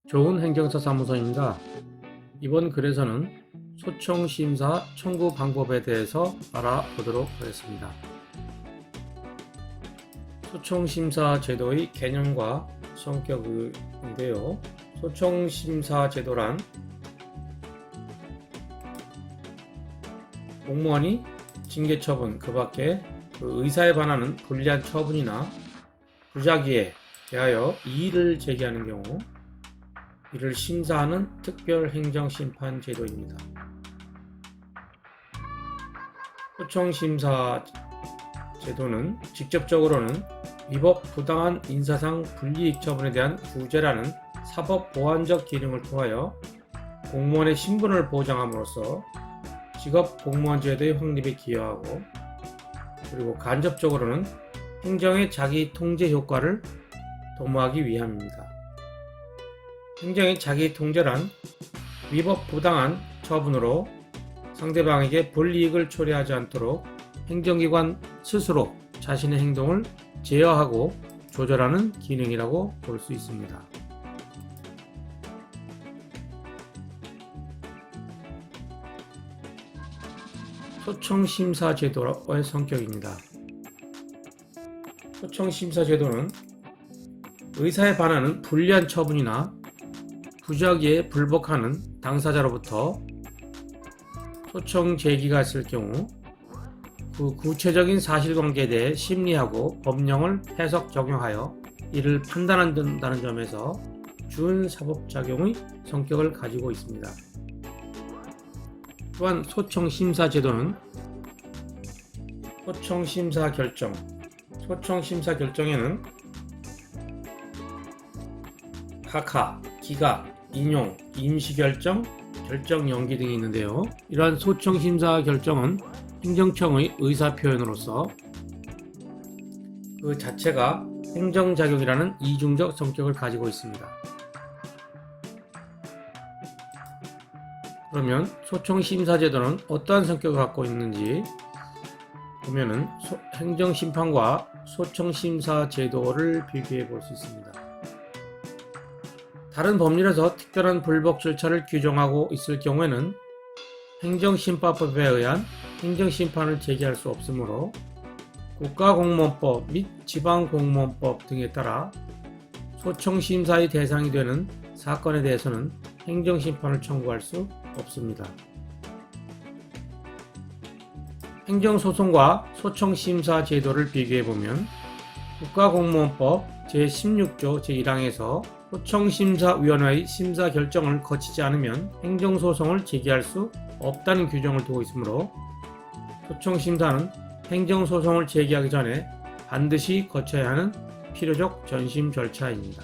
좋은 행정사 사무소입니다. 이번 글에서는 소청심사 청구 방법에 대해서 알아보도록 하겠습니다. 소청심사 제도의 개념과 성격인데요. 소청심사 제도란 공무원이 징계처분 그 밖에 의사에 반하는 불리한 처분이나 부작위에 대하여 이의를 제기하는 경우 이를 심사하는 특별행정심판 제도입니다. 소청심사 제도는 직접적으로는 위법 부당한 인사상 불이익 처분에 대한 구제라는 사법보완적 기능을 통하여 공무원의 신분을 보장함으로써 직업 공무원 제도의 확립에 기여하고, 그리고 간접적으로는 행정의 자기 통제 효과를 도모하기 위함입니다. 행정의 자기 통제란 위법 부당한 처분으로 상대방에게 불이익을 초래하지 않도록 행정기관 스스로 자신의 행동을 제어하고 조절하는 기능이라고 볼 수 있습니다. 소청심사 제도의 성격입니다. 소청심사 제도는 의사에 반하는 불리한 처분이나 부작위에 불복하는 당사자로부터 소청 제기가 있을 경우 그 구체적인 사실관계에 대해 심리하고 법령을 해석 적용하여 이를 판단한다는 점에서 준사법작용의 성격을 가지고 있습니다. 또한 소청심사 제도는 소청심사 결정에는 각하, 기각, 인용, 임시결정, 결정 연기 등이 있는데요. 이러한 소청심사 결정은 행정청의 의사표현으로서 그 자체가 행정작용이라는 이중적 성격을 가지고 있습니다. 그러면 소청심사제도는 어떠한 성격을 갖고 있는지 보면은 행정심판과 소청심사제도를 비교해 볼 수 있습니다. 다른 법률에서 특별한 불복 절차를 규정하고 있을 경우에는 행정심판법에 의한 행정심판을 제기할 수 없으므로 국가공무원법 및 지방공무원법 등에 따라 소청심사의 대상이 되는 사건에 대해서는 행정심판을 청구할 수 없습니다. 행정소송과 소청심사 제도를 비교해보면 국가공무원법 제16조 제1항에서 소청심사위원회의 심사 결정을 거치지 않으면 행정소송을 제기할 수 없다는 규정을 두고 있으므로 소청심사는 행정소송을 제기하기 전에 반드시 거쳐야 하는 필요적 전심 절차입니다.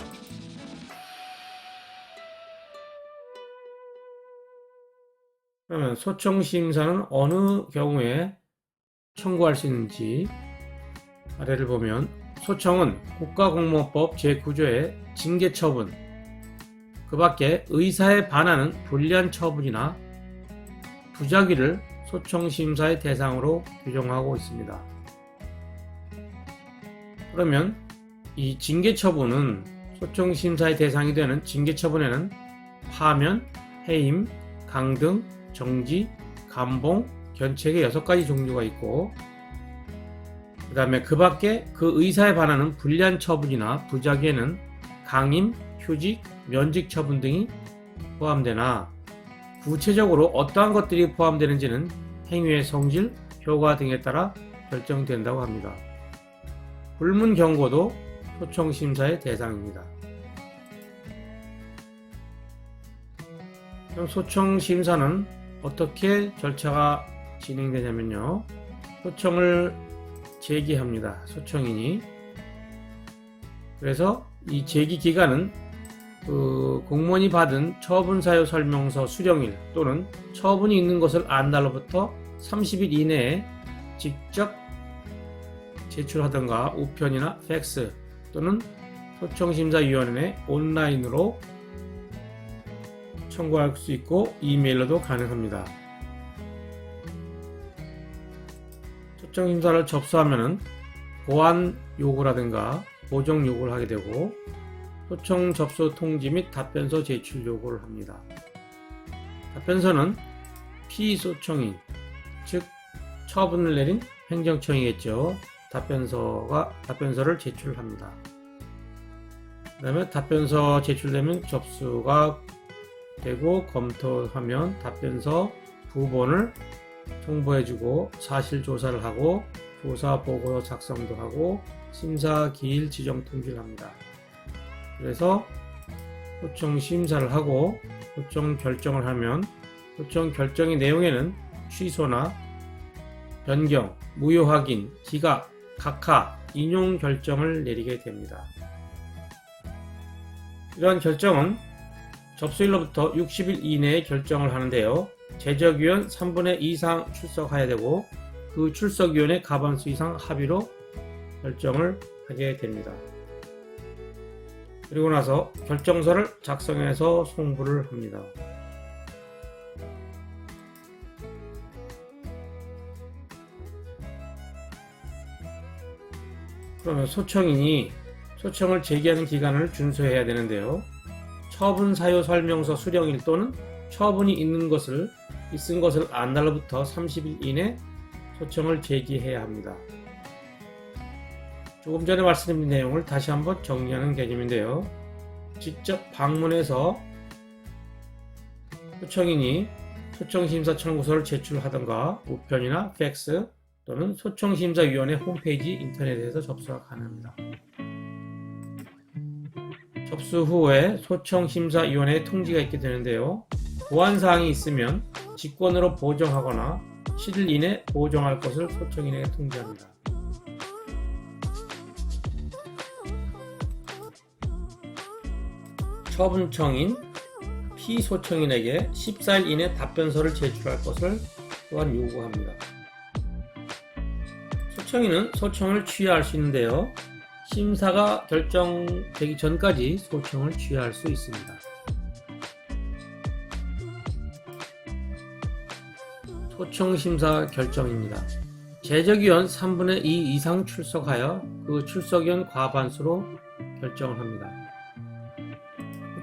그러면 소청심사는 어느 경우에 청구할 수 있는지 아래를 보면 소청은 국가공무원법 제9조의 징계처분, 그 밖에 의사에 반하는 불리한 처분이나 부작위를 소청심사의 대상으로 규정하고 있습니다. 그러면 이 징계처분은 소청심사의 대상이 되는 징계처분에는 파면, 해임, 강등, 정지, 감봉, 견책의 6가지 종류가 있고, 그 다음에 그 밖에 그 의사에 반하는 불리한 처분이나 부작위에는 강임, 휴직, 면직 처분 등이 포함되나 구체적으로 어떠한 것들이 포함되는지는 행위의 성질, 효과 등에 따라 결정된다고 합니다. 불문 경고도 소청심사의 대상입니다. 그럼 소청심사는 어떻게 절차가 진행되냐면요. 소청을 제기합니다. 소청인이. 그래서 이 제기 기간은 공무원이 받은 처분사유 설명서 수령일 또는 처분이 있는 것을 안 날로부터 30일 이내에 직접 제출하던가 우편이나 팩스 또는 소청심사위원회 온라인으로 청구할 수 있고 이메일로도 가능합니다. 소청심사를 접수하면은 보안 요구라든가 보정 요구를 하게 되고, 소청 접수 통지 및 답변서 제출 요구를 합니다. 답변서는 피소청인, 즉 처분을 내린 행정청이겠죠. 답변서를 제출합니다. 그 다음에 답변서 제출되면 접수가 되고 검토하면 답변서 부본을 통보해주고 사실조사를 하고 조사보고 작성도 하고 심사기일 지정 통지를 합니다. 그래서 소청 심사를 하고 소청 결정을 하면 소청 결정의 내용에는 취소나 변경, 무효 확인, 기각, 각하, 인용 결정을 내리게 됩니다. 이러한 결정은 접수일로부터 60일 이내에 결정을 하는데요. 제적위원 3분의 2 이상 출석해야 되고 그 출석위원의 과반수 이상 합의로 결정을 하게 됩니다. 그리고 나서 결정서를 작성해서 송부를 합니다. 그러면 소청인이 소청을 제기하는 기간을 준수해야 되는데요. 처분 사유 설명서 수령일 또는 처분이 있은 것을 안 날로부터 30일 이내 소청을 제기해야 합니다. 조금 전에 말씀드린 내용을 다시 한번 정리하는 개념인데요. 직접 방문해서 소청인이 소청심사 청구서를 제출하던가 우편이나 팩스 또는 소청심사위원회 홈페이지 인터넷에서 접수가 가능합니다. 접수 후에 소청심사위원회에 통지가 있게 되는데요. 보완사항이 있으면 직권으로 보정하거나 7일 이내 보정할 것을 소청인에게 통지합니다. 처분청인 피소청인에게 14일 이내 답변서를 제출할 것을 또한 요구합니다. 소청인은 소청을 취하할 수 있는데요. 심사가 결정되기 전까지 소청을 취하할 수 있습니다. 소청심사 결정입니다. 제적위원 3분의 2 이상 출석하여 그 출석위원 과반수로 결정을 합니다.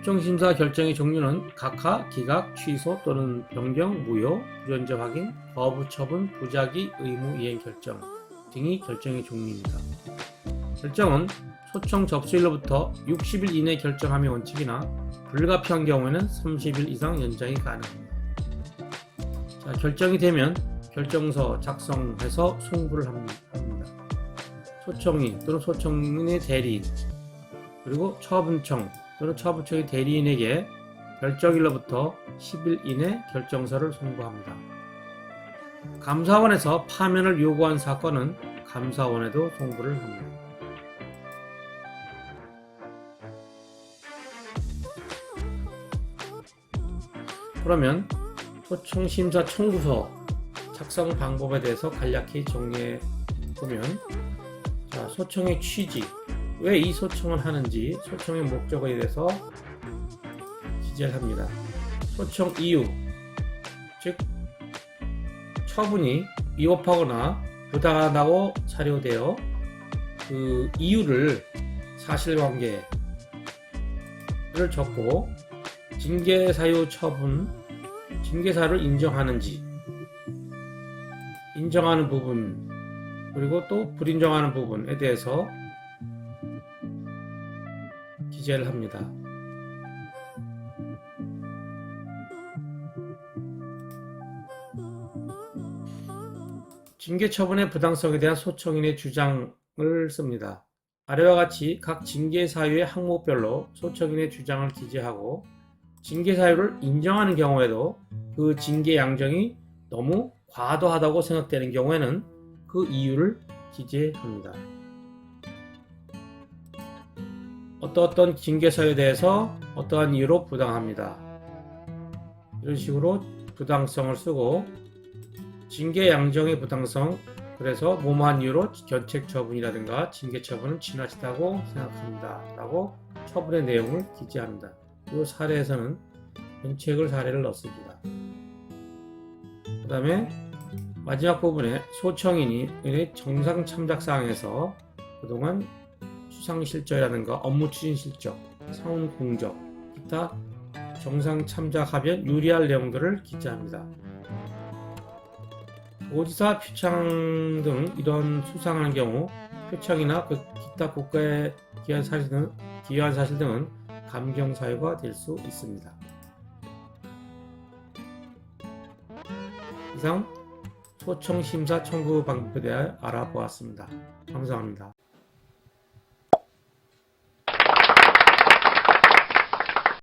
소청심사 결정의 종류는 각하, 기각, 취소 또는 변경, 무효, 불연저 확인, 거부 처분, 부작위, 의무 이행 결정 등이 결정의 종류입니다. 결정은 소청 접수일로부터 60일 이내 결정함이 원칙이나 불가피한 경우에는 30일 이상 연장이 가능합니다. 자, 결정이 되면 결정서 작성해서 송부를 합니다. 소청인 또는 소청인의 대리인 그리고 처분청 또는 처분청의 대리인에게 결정일로부터 10일 이내 결정서를 송부합니다. 감사원에서 파면을 요구한 사건은 감사원에도 송부를 합니다. 그러면 소청심사 청구서 작성 방법에 대해서 간략히 정리해 보면, 자, 소청의 취지, 왜 이 소청을 하는지, 소청의 목적에 대해서 기재를 합니다. 소청 이유, 즉 처분이 위법하거나 부당하다고 사료되어 그 이유를 사실관계를 적고 징계사유 처분, 징계사유를 인정하는지, 인정하는 부분 그리고 또 불인정하는 부분에 대해서 기재를 합니다. 징계 처분의 부당성에 대한 소청인의 주장을 씁니다. 아래와 같이 각 징계 사유의 항목별로 소청인의 주장을 기재하고 징계 사유를 인정하는 경우에도 그 징계 양정이 너무 과도하다고 생각되는 경우에는 그 이유를 기재합니다. 어떤 징계 사유에 대해서 어떠한 이유로 부당합니다. 이런 식으로 부당성을 쓰고 징계 양정의 부당성, 그래서 뭐뭐한 이유로 견책 처분이라든가 징계 처분은 지나치다고 생각합니다 라고 처분의 내용을 기재합니다. 이 사례에서는 견책을 사례를 넣습니다. 그 다음에 마지막 부분에 소청인이 정상 참작 사항에서 그동안 수상 실적이라든가 업무 추진 실적, 사원 공적, 기타 정상 참작 하변 유리할 내용들을 기재합니다. 도지사, 표창 등 이런 수상하는 경우 표창이나 그 기타 국가의 기한 사실 등은 감경 사유가 될 수 있습니다. 이상 초청 심사 청구 방법에 대해 알아보았습니다. 감사합니다.